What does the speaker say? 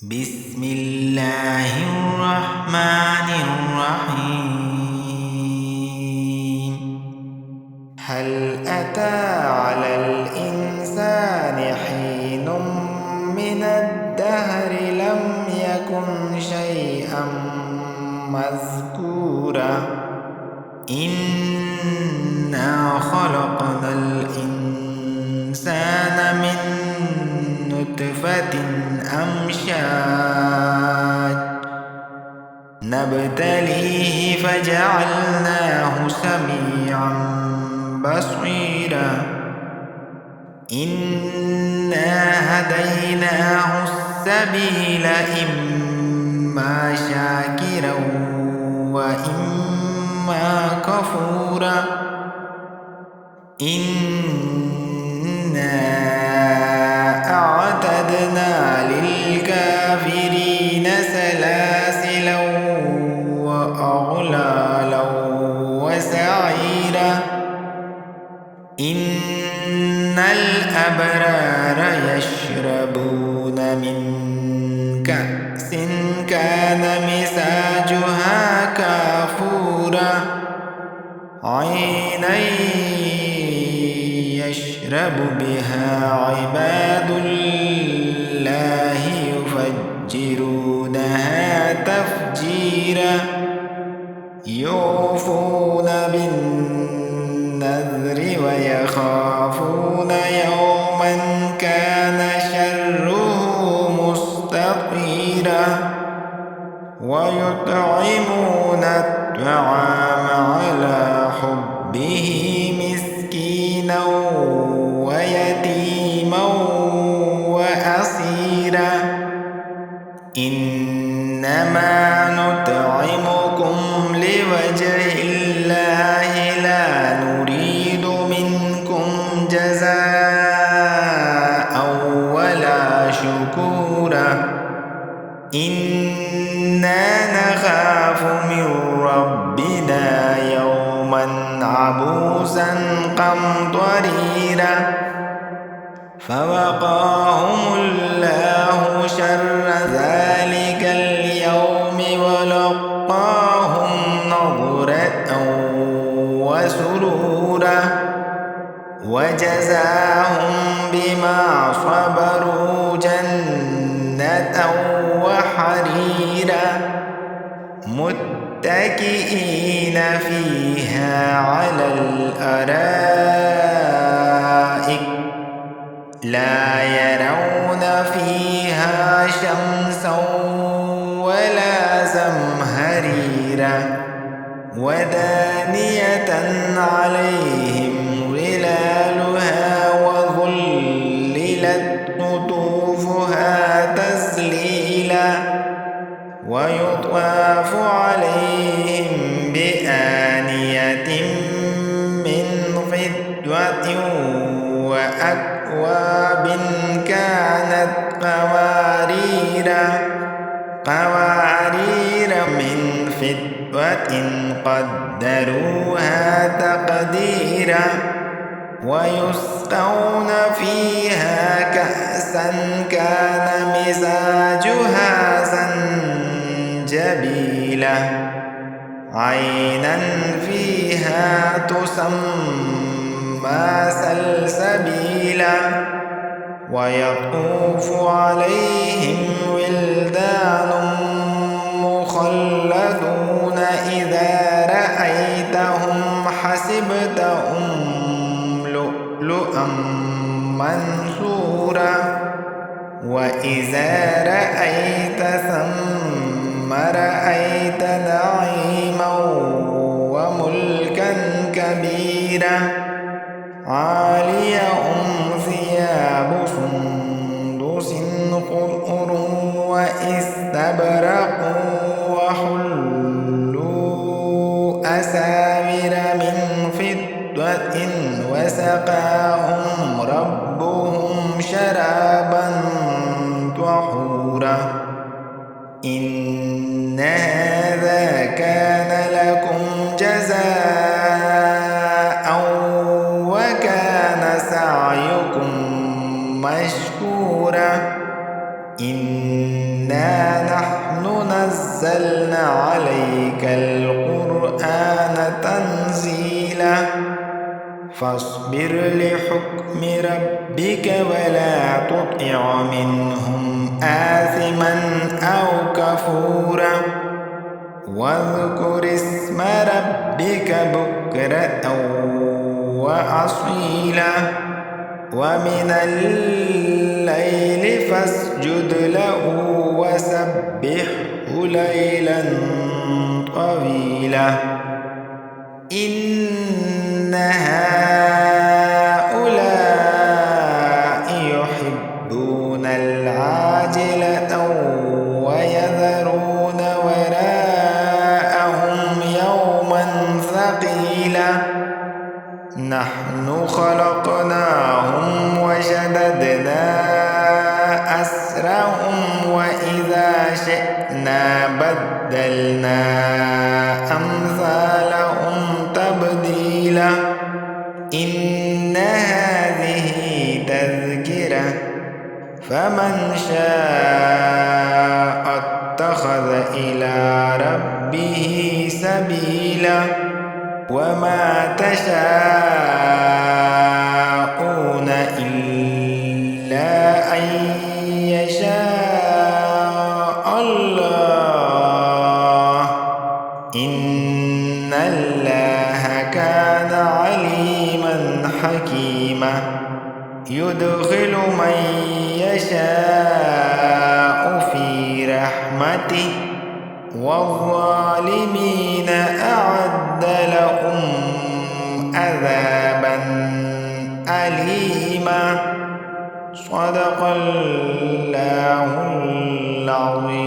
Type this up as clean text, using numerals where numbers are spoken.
بسم الله الرحمن الرحيم. هل أتى على الإنسان حين من الدهر لم يكن شيئا مذكورا إنا خلقنا الإنسان من نطفة أمشاج نبتليه فجعلناه سميعا بصيرا إنا هديناه السبيل إما شاكرا وإما كفورا إنا أعتدنا للكافرين سلاسلا وأغلالا وسعيرا إن الأبرار يشربون من كأس كان مزاجها كافورا عينا يشرب بها عباد الله يفجرونها تفجيرا يوفون بالنذر ويخافون يوما كان شره مستطيرا ويطعمون الطعام على حبه مسكينا ويتيما وأسيرا إنما نطعمكم لوجه الله لا نريد منكم جزاء ولا شكورا إنا نخاف من ربنا يوما عبوسا قمطريرا فوقاهم الله شر ذلك اليوم ولقاهم نضرة وسرورا وجزاهم بما صبروا جنة وحريرا متكئين فيها على الأرائك لا يرون فيها شمسا ولا زمهريرا ودانية عليهم ظلالها وظللت قطوفها تذليلا ويطاف عليهم بآنية من فضة وأكواب كانت قوارير من فضة قدروها تقديرا ويسقون فيها كأسا كان مزاجها زنجبيلا عينا فيها تسمى سلسبيلا ويطوف عليهم ولدان مخلدون إذا رأيتهم حسبتهم لؤلؤا منثورا وإذا رأيت ثم رأيت نعيما وملكا كبيرا عاليهم ثياب سندس خضر واستبرق وحلوا أساور من فضة وسقاهم ربهم شرابا طهورا إن هذا كان لكم جزاء وكان سعيكم مشكورا إن إنا نحن نزلنا عليك القرآن تنزيلا فاصبر لحكم ربك ولا تطع منهم آثما أو كفورا واذكر اسم ربك بكرة وأصيلا ومن الليل فاسجد له وسبحه ليلا طويلا إن هؤلاء يحبون العاجلة ويذرون وراءهم يوما ثقيلا نحن خلقناهم وشددنا أسرهم وإذا شئنا بدلنا أمثالهم تبديلا إن هذه تذكرة فمن شاء اتخذ إلى ربه سبيلا وما تشاءون إلا أن يشاء الله إن الله كان عليما حكيما يدخل من يشاء في رحمته والظالمين أعد لهم عذابا أليما صدق الله العظيم.